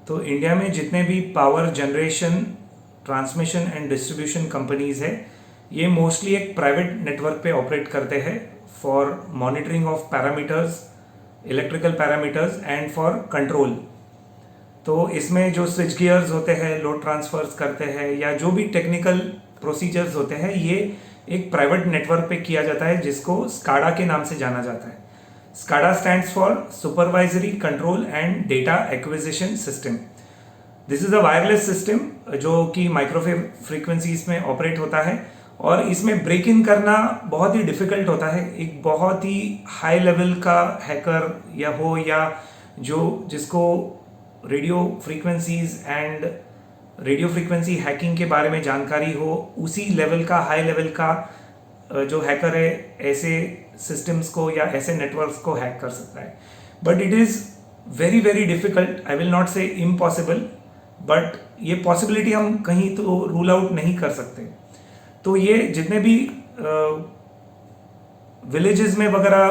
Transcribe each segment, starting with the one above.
तो इंडिया में जितने भी power generation, transmission and distribution companies है, ये मोस्टली एक प्राइवेट नेटवर्क पे ऑपरेट करते हैं for monitoring of parameters, electrical parameters and for control. तो इसमें जो स्विच गियर्स होते हैं, लोड ट्रांसफर्स करते हैं, या जो भी टेक्निकल प्रोसीजर्स होते हैं, ये एक प्राइवेट नेटवर्क पे किया जाता है जिसको स्काडा के नाम से जाना जाता है। SCADA stands for supervisory control and data acquisition system. This is a wireless system जो कि माइक्रोवेव फ्रीक्वेंसीज में ऑपरेट होता है, और इसमें ब्रेक इन करना बहुत ही डिफिकल्ट होता है। एक बहुत ही हाई लेवल का हैकर या जो जिसको रेडियो फ्रीक्वेंसी हैकिंग के बारे में जानकारी हो, उसी लेवल का, हाई लेवल का जो हैकर है ऐसे सिस्टम्स को या ऐसे नेटवर्क्स को हैक कर सकता है। But it is very very difficult, I will not से इम्पॉसिबल, बट ये पॉसिबिलिटी हम कहीं तो रूल आउट नहीं कर सकते। तो ये जितने भी विलेजेस में वगैरह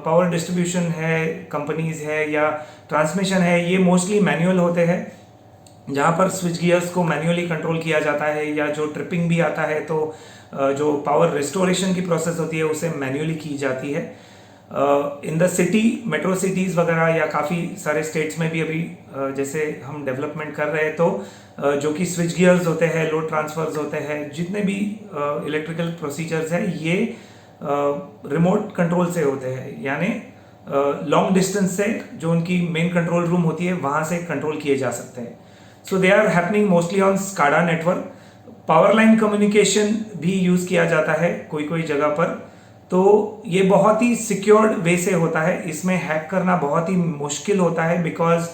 पावर डिस्ट्रीब्यूशन है, कंपनीज है या ट्रांसमिशन है, ये मोस्टली मैनुअल होते हैं, जहाँ पर स्विच गियर्स को मैन्युअली कंट्रोल किया जाता है, या जो ट्रिपिंग भी आता है तो जो पावर रिस्टोरेशन की प्रोसेस होती है उसे मैन्युअली की जाती है। In the city, metro cities वगैरह या काफ़ी सारे स्टेट्स में भी अभी जैसे हम डेवलपमेंट कर रहे हैं, तो जो कि स्विच गियर्स होते हैं, लोड ट्रांसफर्स होते हैं, जितने भी इलेक्ट्रिकल प्रोसीजर्स हैं, ये रिमोट कंट्रोल से होते हैं, यानी लॉन्ग डिस्टेंस से जो उनकी मेन कंट्रोल रूम होती है वहाँ से कंट्रोल किए जा सकते हैं। So they are happening mostly on SCADA network. Power line communication भी यूज़ किया जाता है कोई कोई जगह पर, तो ये बहुत ही सिक्योर्ड वे से होता है। इसमें हैक करना बहुत ही मुश्किल होता है, बिकॉज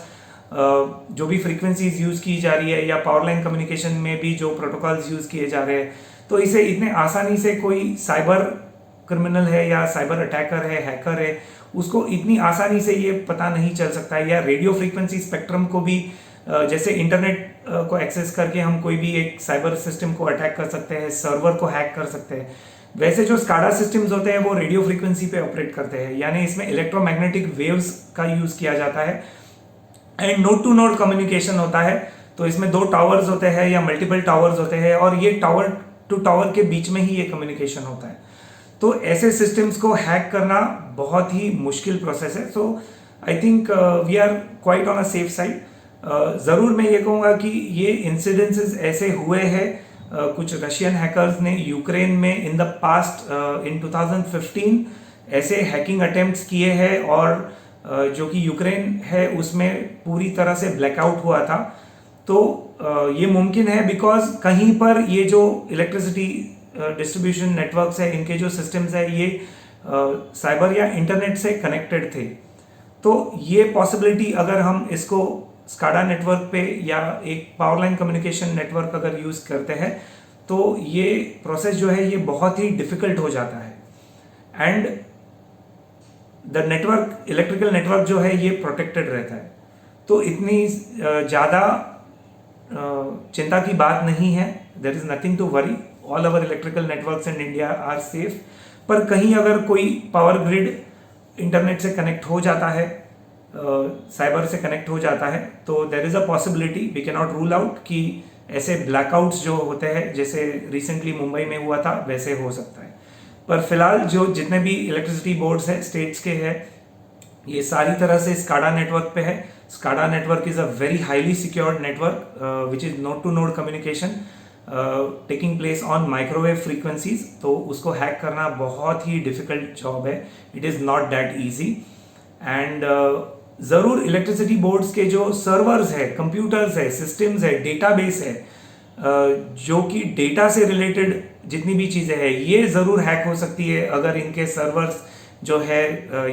जो भी फ्रीक्वेंसीज यूज़ की जा रही है या पावर लाइन कम्युनिकेशन में भी जो प्रोटोकॉल्स यूज़ किए जा रहे हैं, तो इसे इतने आसानी से कोई साइबर क्रिमिनल है या साइबर अटैकर है, हैकर है, उसको इतनी आसानी से ये पता नहीं चल सकता है। या रेडियो फ्रीक्वेंसी स्पेक्ट्रम को भी जैसे इंटरनेट को एक्सेस करके हम कोई भी एक साइबर सिस्टम को अटैक कर सकते हैं, सर्वर को हैक कर सकते हैं, वैसे जो स्काडा सिस्टम्स होते हैं वो रेडियो फ्रीक्वेंसी पे ऑपरेट करते हैं, यानी इसमें इलेक्ट्रोमैग्नेटिक वेव्स का यूज़ किया जाता है and node to node communication होता है। तो इसमें 2 टावर्स होते हैं या मल्टीपल टावर्स होते हैं, और ये टावर टू टावर के बीच में ही ये कम्युनिकेशन होता है। तो ऐसे सिस्टम्स को हैक करना बहुत ही मुश्किल प्रोसेस है। So I think we are quite on a safe side. ज़रूर मैं ये कहूँगा कि ये इंसिडेंसेस ऐसे हुए हैं, कुछ रशियन हैकर्स ने यूक्रेन में इन द पास्ट इन 2015 ऐसे हैकिंग अटेम्प्ट्स किए हैं, और जो कि यूक्रेन है उसमें पूरी तरह से ब्लैकआउट हुआ था। तो ये मुमकिन है बिकॉज कहीं पर ये जो इलेक्ट्रिसिटी डिस्ट्रीब्यूशन नेटवर्क्स है, इनके जो सिस्टम्स है, ये साइबर या इंटरनेट से कनेक्टेड थे। तो ये पॉसिबिलिटी अगर हम इसको स्काडा नेटवर्क पे या एक पावर लाइन कम्युनिकेशन नेटवर्क अगर यूज़ करते हैं, तो ये प्रोसेस जो है ये बहुत ही डिफिकल्ट हो जाता है, and the network, electrical network जो है ये प्रोटेक्टेड रहता है। तो इतनी ज़्यादा चिंता की बात नहीं है, there is nothing to worry, all our electrical networks in India are safe. पर कहीं अगर कोई पावर ग्रिड इंटरनेट से कनेक्ट हो जाता है, साइबर से कनेक्ट हो जाता है, तो there is a possibility, we can not rule out कि ऐसे ब्लैकआउट्स जो होते हैं जैसे रिसेंटली मुंबई में हुआ था वैसे हो सकता है। पर फिलहाल जो जितने भी इलेक्ट्रिसिटी बोर्ड्स हैं स्टेट्स के हैं, ये सारी तरह से स्काडा नेटवर्क पे है। SCADA network is a very highly secured network which is node to node communication taking place on microwave frequencies. तो उसको हैक करना बहुत ही डिफिकल्ट जॉब है, it is not that easy. And ज़रूर इलेक्ट्रिसिटी बोर्ड्स के जो सर्वर्स है, कंप्यूटर्स है, सिस्टम्स है, डेटाबेस है, जो कि डेटा से रिलेटेड जितनी भी चीज़ें हैं, ये ज़रूर हैक हो सकती है अगर इनके सर्वर्स जो है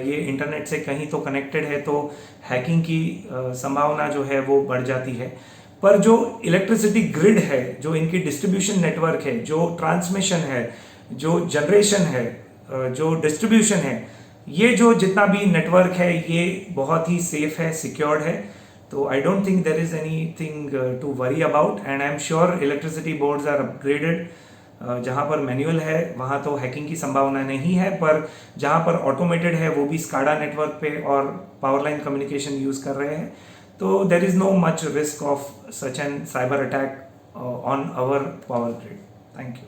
ये इंटरनेट से कहीं तो कनेक्टेड है, तो हैकिंग की संभावना जो है वो बढ़ जाती है। पर जो इलेक्ट्रिसिटी ग्रिड है, जो इनकी डिस्ट्रीब्यूशन नेटवर्क है, जो ट्रांसमिशन है, जो जनरेशन है, जो डिस्ट्रीब्यूशन है, ये जो जितना भी नेटवर्क है ये बहुत ही सेफ है, सिक्योर्ड है। तो I don't think there is anything to worry about, and I am sure electricity boards are upgraded. जहाँ पर मैनुअल है वहाँ तो हैकिंग की संभावना नहीं है, पर जहाँ पर ऑटोमेटेड है वो भी स्काडा नेटवर्क पे और पावर लाइन कम्युनिकेशन यूज़ कर रहे हैं। तो there is no much risk of such an cyber attack on our power grid. Thank you.